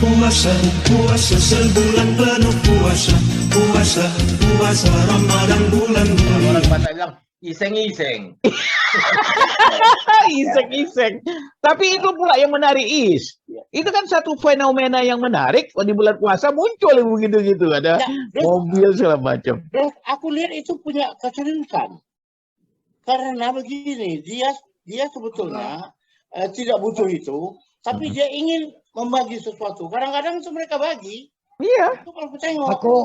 Puasa, puasa sebulan penuh puasa, puasa, puasa Ramadan bulan mulia. Orang Batak bilang iseng-iseng. Iseng-iseng. Tapi itu pula yang menarik, Is. Itu kan satu fenomena yang menarik. Di bulan puasa muncul begitu-gitu. Ada mobil segala macam. Aku lihat itu punya keseriusan. Karena begini, dia sebetulnya tidak butuh itu, tapi dia ingin membagi sesuatu. Kadang-kadang itu mereka bagi. Iya. Itu kalau tengok. Aku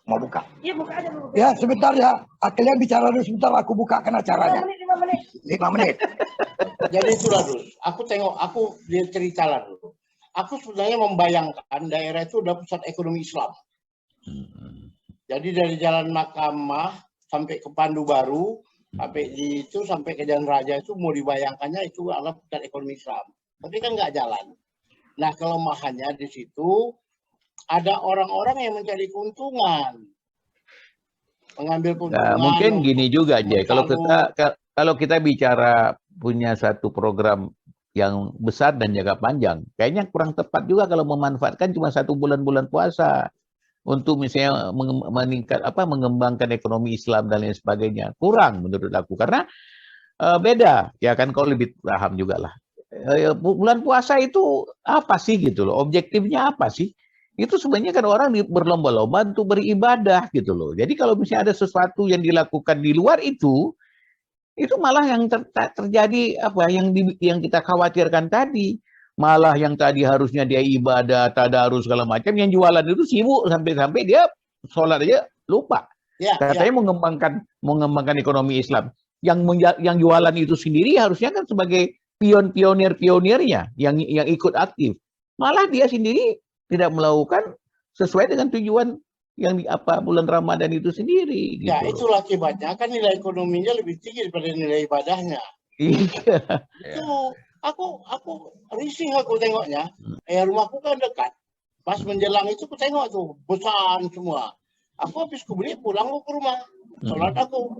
mau buka. Iya, buka aja dulu. Ya, sebentar ya. Kalian bicara dulu sebentar, aku bukakan acaranya. 5 menit. 5 menit. Jadi itulah dulu. Dia cerita lah dulu. Aku sebenarnya membayangkan daerah itu udah pusat ekonomi Islam. Jadi dari Jalan Mahkamah sampai ke Pandu Baru, sampai ke Jalan Raja itu mau dibayangkannya itu adalah pusat ekonomi Islam. Tapi kan nggak jalan. Nah, kelemahannya di situ ada orang-orang yang mencari keuntungan. Mengambil keuntungan. Nah, mungkin gini juga, Jay. Kalau kita bicara punya satu program yang besar dan jangka panjang, kayaknya kurang tepat juga kalau memanfaatkan cuma 1 bulan puasa untuk misalnya mengembangkan ekonomi Islam dan lain sebagainya. Kurang menurut aku, karena beda ya kan, kau lebih paham juga lah. Bulan puasa itu apa sih gitu loh, objektifnya apa sih? Itu sebenarnya kan orang berlomba-lomba untuk beribadah gitu loh. Jadi kalau misalnya ada sesuatu yang dilakukan di luar itu malah yang terjadi yang kita khawatirkan tadi. Malah yang tadi harusnya dia ibadah, tadarus segala macam, yang jualan itu sibuk sampai dia sholat aja lupa. Katanya mengembangkan ekonomi Islam. Yang jualan itu sendiri harusnya kan sebagai pionirnya yang ikut aktif. Malah dia sendiri tidak melakukan sesuai dengan tujuan yang bulan Ramadan itu sendiri. Ya, gitu. itulah akibatnya. Kan nilai ekonominya lebih tinggi daripada nilai ibadahnya. Iya. Itu aku risih aku tengoknya. Rumahku kan dekat. Pas menjelang itu aku tengok tuh besar semua. Aku habis beli pulang ke rumah. Sholat aku.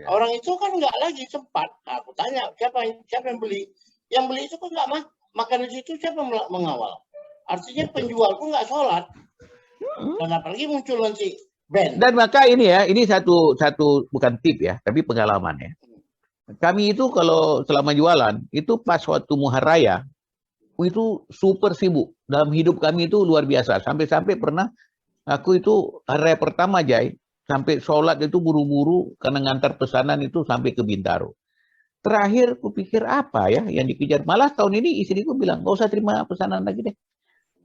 Orang itu kan nggak lagi sempat. Aku tanya siapa yang beli? Yang beli itu kan nggak makan di situ, siapa mengawal? Artinya penjual pun nggak sholat. Dan apalagi muncul nanti band. Dan maka ini satu bukan tip ya, tapi pengalaman ya. Kami itu kalau selama jualan itu pas waktu Muharram Raya itu super sibuk. Dalam hidup kami itu luar biasa. Sampai pernah aku itu hari pertama Jai, sampai sholat itu buru-buru karena ngantar pesanan itu sampai ke Bintaro. Terakhir kupikir apa ya yang dikejar. Malah tahun ini istriku bilang, nggak usah terima pesanan lagi deh.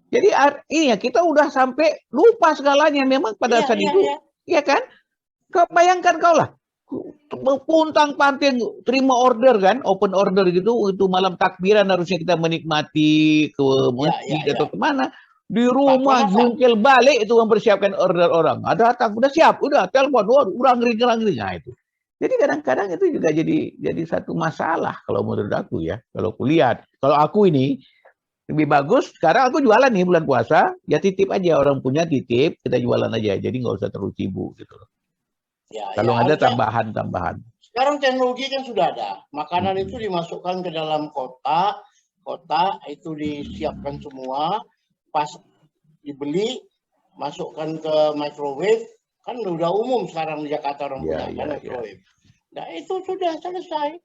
Jadi ini ya, kita udah sampai lupa segalanya memang pada saat itu. Iya kan? Kau bayangkan kau lah. Puntang-panting terima order kan, open order gitu, itu malam takbiran harusnya kita menikmati ke masjid atau kemana. Di rumah jungkil balik itu mempersiapkan order orang. Ada datang, udah siap, udah telepon, udah ngeri. Nah itu. Jadi kadang-kadang itu juga jadi satu masalah kalau menurut aku ya. Kalau aku lihat, kalau aku ini lebih bagus. Sekarang aku jualan nih bulan puasa, ya titip aja, orang punya titip, kita jualan aja. Jadi nggak usah terlalu sibuk gitu loh. Kalau ada tambahan. Sekarang teknologi kan sudah ada. Makanan itu dimasukkan ke dalam kotak itu disiapkan semua. Pas dibeli, masukkan ke microwave, kan udah umum sekarang di Jakarta orang punya kan microwave. Nah itu sudah selesai.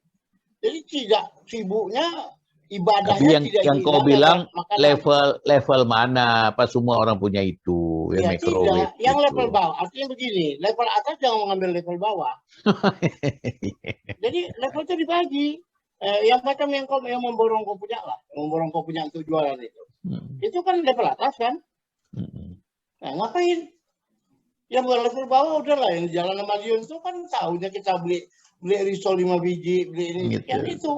Jadi tidak sibuknya ibadahnya. Tapi yang kau bilang level mana? Apa semua orang punya itu? Ya, microwave. Tidak. Yang level bawah, artinya begini, level atas jangan mengambil level bawah. Jadi level itu dibagi. Yang macam yang memborong kau punya lah, memborong kau punya untuk jualan itu. Itu kan level atas kan? Nah, ngapain? Yang bukan level bawah udahlah, yang di Jalan Madiun itu kan tahunya kita beli risol 5 biji, beli ini Gitu. kan itu.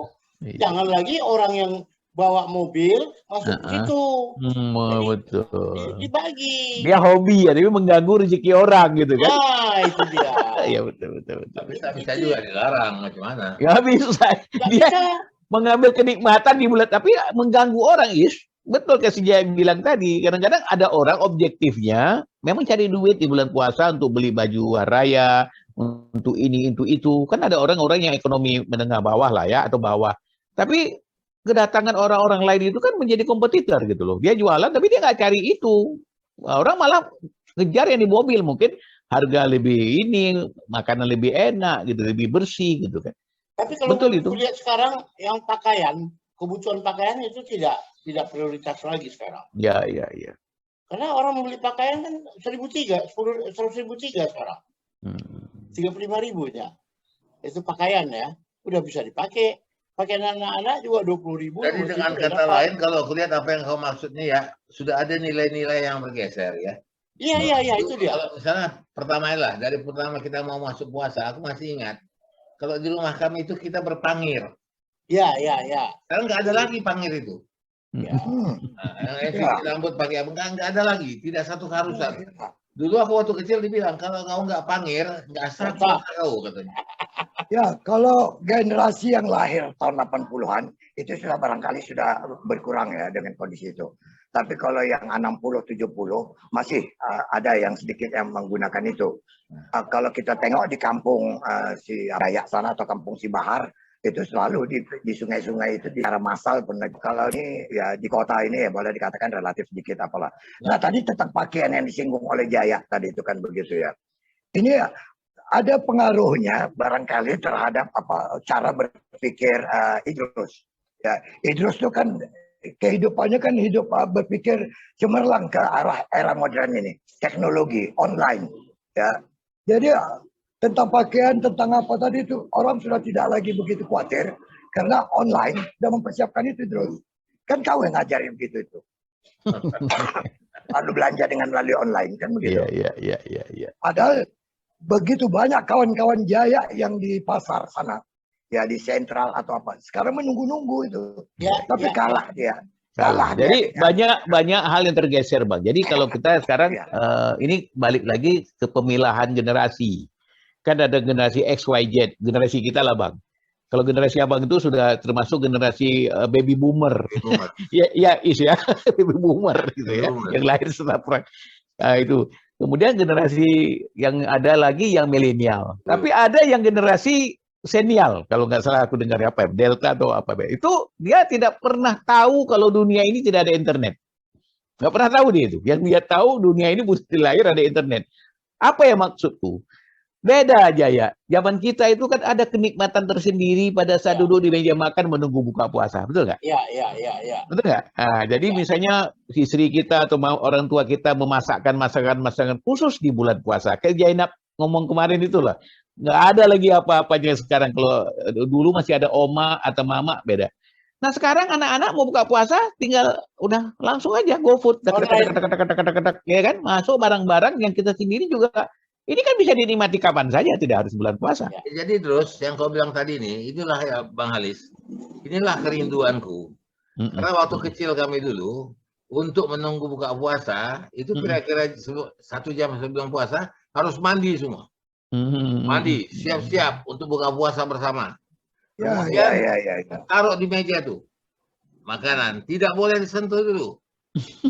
Jangan lagi orang yang bawa mobil masuk ke situ. Betul. Dibagi. Dia hobi ya, tapi mengganggu rezeki orang gitu kan? Nah, itu dia. Iya betul. Bisa juga dilarang, gimana? Gak bisa. Dia mengambil kenikmatan di bulan, tapi mengganggu orang, Betul kayak si Jaya bilang tadi. Kadang-kadang ada orang objektifnya memang cari duit di bulan puasa untuk beli baju raya, untuk ini, untuk itu. Kan ada orang-orang yang ekonomi menengah bawah lah ya, atau bawah. Tapi kedatangan orang-orang lain itu kan menjadi kompetitor gitu loh. Dia jualan tapi dia nggak cari itu. Orang malah ngejar yang di mobil, mungkin harga lebih ini, makanan lebih enak gitu, lebih bersih gitu kan. Tapi kalau Betul itu. lihat sekarang yang pakaian, kebutuhan pakaian itu tidak prioritas lagi sekarang. Ya. Karena orang membeli pakaian kan 1.300, 100.003 sekarang. 35.000-nya. Itu pakaian ya. Udah bisa dipakai. Pakaian anak-anak juga 20.000. Jadi dengan kata lain, kalau aku lihat apa yang kau maksudnya ya, sudah ada nilai-nilai yang bergeser ya. Iya, itu dia. Kalau misalnya pertama lah, dari pertama kita mau masuk puasa, aku masih ingat. Kalau di rumah kami itu kita berpangir. Iya. Sekarang nggak ada lagi pangir itu. Ya. Yang rambut pakai apa? Nggak ada lagi. Tidak satu keharusan. Dulu aku waktu kecil dibilang, kalau kau nggak pangir, nggak sah kau katanya. Ya, kalau generasi yang lahir tahun 80-an itu sudah barangkali sudah berkurang ya dengan kondisi itu. Tapi kalau yang 60-70 masih ada yang sedikit yang menggunakan itu. Kalau kita tengok di kampung si Dayak sana atau kampung si Bahar, itu selalu di sungai-sungai itu secara massal. Kalau ini ya di kota ini ya boleh dikatakan relatif sedikit apalah. Nah tadi tentang pakaian yang disinggung oleh Jaya tadi itu kan begitu ya. Ini ada pengaruhnya barangkali terhadap cara berpikir Idrus. Ya, Idrus itu kan kehidupannya kan hidup berpikir cemerlang ke arah era modern ini, teknologi online. Ya, jadi tentang pakaian, tentang apa tadi itu orang sudah tidak lagi begitu khawatir karena online sudah mempersiapkan itu terus. Kan kau yang ngajarin begitu itu. Lalu belanja dengan melalui online kan begitu. Iya. Padahal begitu banyak kawan-kawan Jaya yang di pasar sana, ya di sentral atau apa. Sekarang menunggu-nunggu itu, tapi kalah dia. Jadi banyak hal yang tergeser, Bang. Jadi kalau kita sekarang ini balik lagi ke pemilahan generasi. Kan ada generasi X, Y, Z, generasi kita lah, Bang. Kalau generasi Abang itu sudah termasuk generasi baby boomer. ya, baby boomer gitu ya, yang lahir setelah perang. Nah, itu. Kemudian generasi yang ada lagi yang milenial. Tapi ada yang generasi senial, kalau nggak salah aku dengar apa, Delta atau apa. Itu dia tidak pernah tahu kalau dunia ini tidak ada internet. Nggak pernah tahu dia itu. Yang dia tahu dunia ini mesti lahir ada internet. Apa yang maksudku? Beda aja ya. Zaman kita itu kan ada kenikmatan tersendiri pada saat duduk di meja makan menunggu buka puasa. Betul nggak? Iya. Betul nggak? Nah, jadi misalnya istri kita atau orang tua kita memasakkan masakan khusus di bulan puasa. Kayak Jainab ngomong kemarin itulah. Nggak ada lagi apa-apanya sekarang. Kalau dulu masih ada oma atau mama, beda. Nah sekarang anak-anak mau buka puasa tinggal udah langsung aja GoFood. Ya kan? Masuk barang-barang yang kita sendiri juga. Ini kan bisa dinikmati kapan saja, tidak harus bulan puasa. Jadi terus yang kau bilang tadi nih, inilah ya Bang Halis, inilah kerinduanku. Karena waktu kecil kami dulu, untuk menunggu buka puasa, itu kira-kira 1 jam sebelum puasa, harus mandi semua. Mandi, siap-siap untuk buka puasa bersama. Ya. Taruh di meja tuh, makanan. Tidak boleh disentuh dulu.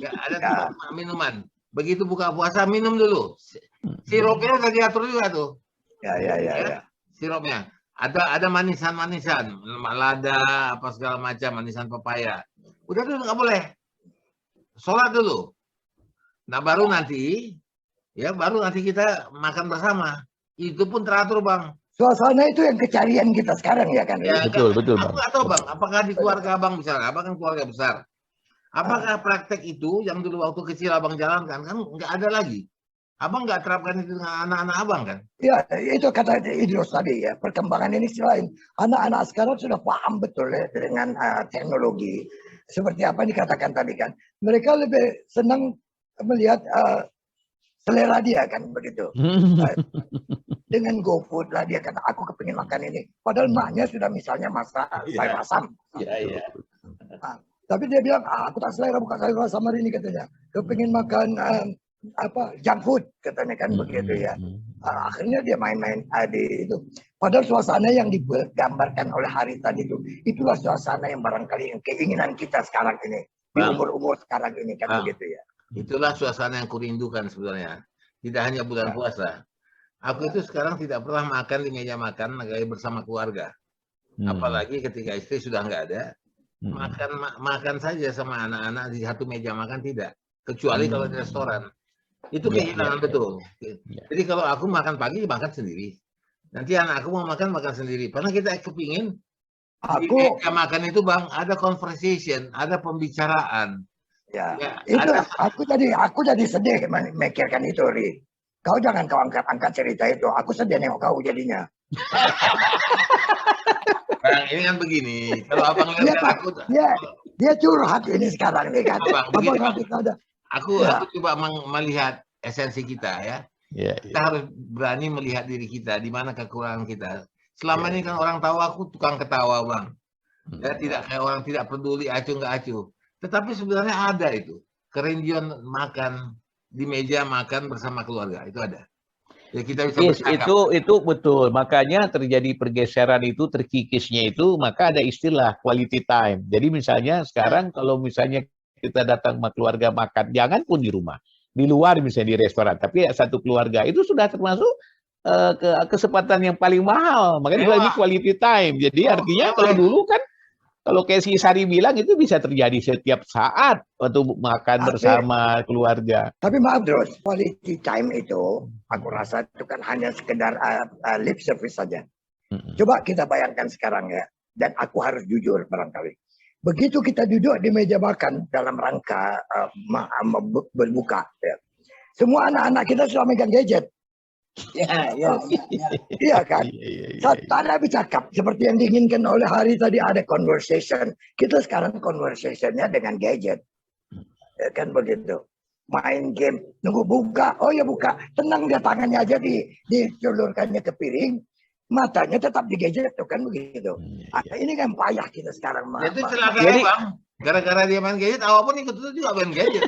Ya, ada minuman. Begitu buka puasa, minum dulu. Sirupnya udah diatur juga tuh. Ya. Sirupnya. Ada manisan-manisan. Lada, apa segala macam. Manisan pepaya. Udah dulu, nggak boleh. Sholat dulu. Nah, baru nanti kita makan bersama. Itu pun teratur, Bang. Suasana itu yang kecarian kita sekarang ya kan? Ya, betul, Bang. Aku nggak tahu, Bang. Apakah di keluarga Abang misalnya, Abang kan keluarga besar. Apakah praktek itu yang dulu waktu kecil Abang jalankan kan nggak ada lagi? Abang nggak terapkan itu dengan anak-anak Abang kan? Ya, itu kata Idrus tadi ya. Perkembangan ini selain anak-anak sekarang sudah paham betul ya dengan teknologi. Seperti apa yang dikatakan tadi kan. Mereka lebih senang melihat selera dia kan begitu. Dengan GoFood lah dia kata aku kepingin makan ini. Padahal maknya sudah misalnya masak sayur asam. Iya. Tapi dia bilang, aku tak selera buka sayur asam hari ini katanya. Kepingin makan junk food katanya kan begitu ya. Akhirnya dia main-main di itu. Padahal suasana yang digambarkan oleh Hari tadi itu, itulah suasana yang barangkali yang keinginan kita sekarang ini di umur-umur sekarang ini kan begitu ya. Itulah suasana yang kurindukan sebenarnya. Tidak hanya bulan puasa. Aku itu sekarang tidak pernah makan di meja makan bersama keluarga. Apalagi ketika istri sudah nggak ada. makan saja sama anak-anak di satu meja makan tidak, kecuali kalau di restoran. Itu kehilangan betul. Jadi kalau aku makan pagi makan sendiri, nanti anak aku mau makan sendiri. Karena kita kepingin di meja makan itu Bang ada conversation, ada pembicaraan. Ya, itu aku jadi sedih memikirkan itu, Ri. Kau jangan kau angkat cerita itu. Aku sedih nengok kau jadinya. Bang, ini kan begini. Kalau abang lihat aku, dia curhat ini sekarang nih kan. Aku coba melihat esensi kita ya. Kita harus berani melihat diri kita, di mana kekurangan kita. Selama ini kan orang tahu aku tukang ketawa Bang. Ya, tidak kayak orang tidak peduli acuh nggak acuh. Tetapi sebenarnya ada itu kerinduan makan di meja makan bersama keluarga itu ada. Ya, kita bisa itu betul. Makanya terjadi pergeseran itu, terkikisnya itu, maka ada istilah quality time. Jadi misalnya sekarang kalau misalnya kita datang sama keluarga makan, jangan pun di rumah, di luar misalnya di restoran, tapi satu keluarga itu sudah termasuk kesempatan yang paling mahal. Makanya ini quality time. Jadi artinya kalau dulu kan, kalau kayak si Sari bilang itu bisa terjadi setiap saat waktu makan bersama keluarga. Tapi maaf terus, quality time itu aku rasa itu kan hanya sekedar lip service saja. Coba kita bayangkan sekarang ya, dan aku harus jujur barangkali. Begitu kita duduk di meja makan dalam rangka berbuka, ya, semua anak-anak kita sudah megang gadget. Iya kan? Tanpa bercakap seperti yang diinginkan oleh Hari tadi, ada conversation. Kita sekarang conversationnya dengan gadget, ya kan begitu. Main game, nunggu buka, oh ya buka, tenang dia tangannya aja diculurkannya ke piring, matanya tetap di gadget, tuh kan begitu. Ini kan payah kita sekarang. Itu celaka Bang. Gara-gara dia main gadget, apapun ikut itu juga main gadget.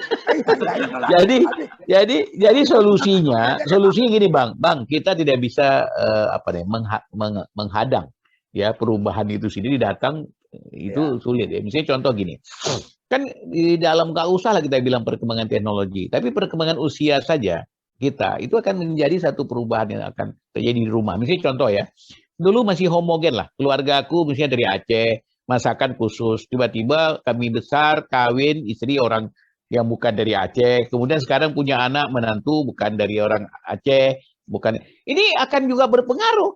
jadi solusinya gini Bang, kita tidak bisa menghadang ya perubahan itu sendiri datang itu sulit ya. Misalnya contoh gini, kan di dalam nggak usah lah kita bilang perkembangan teknologi, tapi perkembangan usia saja kita itu akan menjadi satu perubahan yang akan terjadi di rumah. Misalnya contoh ya, dulu masih homogen lah, keluarga aku misalnya dari Aceh, masakan khusus. Tiba-tiba kami besar, kawin, istri orang yang bukan dari Aceh. Kemudian sekarang punya anak, menantu bukan dari orang Aceh. Ini akan juga berpengaruh.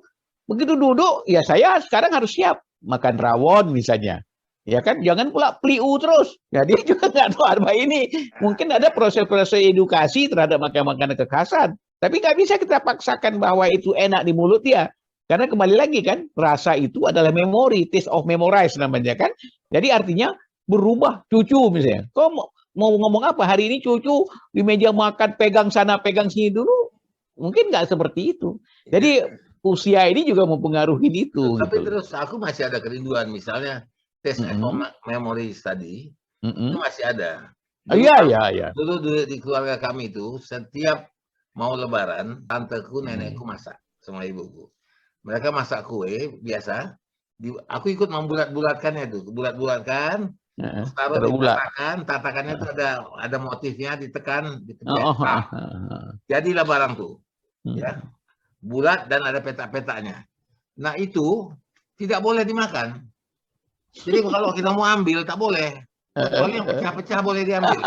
Begitu duduk, ya saya sekarang harus siap. Makan rawon misalnya. Ya kan, jangan pula pliu terus. Ya dia juga nggak tahu apa ini. Mungkin ada proses-proses edukasi terhadap makanan kekhasan. Tapi nggak bisa kita paksakan bahwa itu enak di mulut dia. Karena kembali lagi kan, rasa itu adalah memori, taste of memorize namanya kan. Jadi artinya berubah, cucu misalnya. Kau mau ngomong apa hari ini cucu di meja makan pegang sana pegang sini dulu? Mungkin nggak seperti itu. Jadi usia ini juga mempengaruhi itu. Tapi gitu. Terus aku masih ada kerinduan, misalnya taste of memories tadi, itu masih ada. Iya. Dulu di keluarga kami itu, setiap mau lebaran, tanteku, nenekku masak sama ibuku. Mereka masak kue biasa, aku ikut membulat-bulatkannya tuh, bulat-bulatkan, taruh di tatakannya itu ada motifnya, ditekan, jadilah barang tuh, ya, bulat dan ada petak-petaknya. Nah itu tidak boleh dimakan. Jadi kalau kita mau ambil tak boleh, kecuali yang pecah-pecah boleh diambil.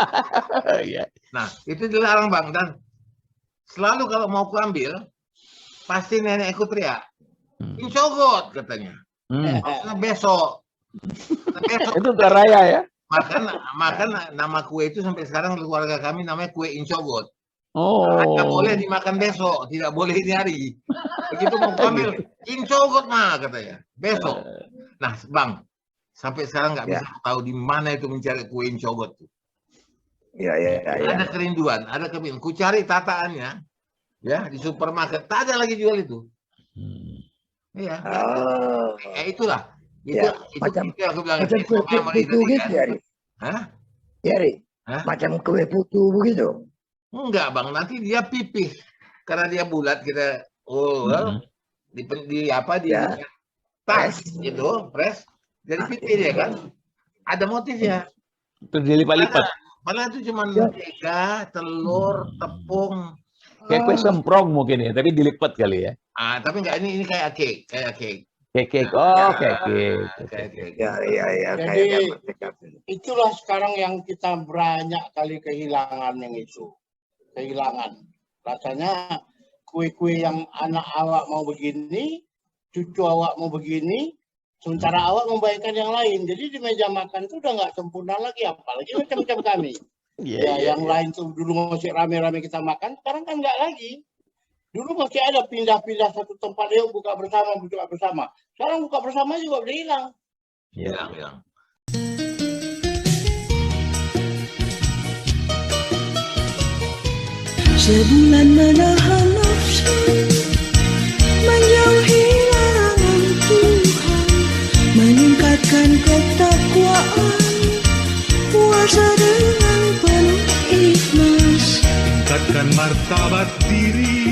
Nah itu dilarang Bang, dan selalu kalau mau kuambil, pasti nenekku teriak. Incogot katanya. Maksudnya besok. Itu raya ya. Makan nama kue itu sampai sekarang keluarga kami namanya kue incogot. Hanya boleh dimakan besok, tidak boleh ini hari. Begitu mau ambil, incogot mah katanya. Besok. Nah, Bang, sampai sekarang nggak bisa tahu di mana itu mencari kue incogot. Iya. Ada kerinduan, ada kepingin. Ku cari tataannya, ya di supermarket, tak ada lagi jual itu. Iya. Itulah. Itu macam aku bilang macam kue putu gitu ya, Ri. Hah? Ya, Ri. Macam kue putu begitu. Enggak, Bang. Nanti dia pipih. Karena dia bulat, kita tas gitu, press. Jadi pipih dia kan. Ada motifnya. Itu dilipat-lipat. Padahal itu cuma mentega, telur, tepung. Kayak kue semprong mungkin ya, tapi dilipat kali ya. Tapi enggak, ini kayak cake. Kekek. Kekek. Ya, Jadi, kayaknya Merdeka. itulah sekarang yang kita banyak kali kehilangan yang itu. Kehilangan. Rasanya kue-kue yang anak awak mau begini, cucu awak mau begini, sementara awak membayangkan yang lain. Jadi di meja makan itu udah nggak sempurna lagi, apalagi macam-macam kami. Yang lain tuh dulu masih rame-rame kita makan, sekarang kan nggak lagi. Dulu masih ada pindah-pindah satu tempat, yuk buka bersama. Sekarang buka bersama juga udah hilang. Hilang. Sebulan menahan nafsu, menjauhi larangan Tuhan, meningkatkan ketakwaan, puasa dengan penuh ikhlas, Tingkatkan martabat diri,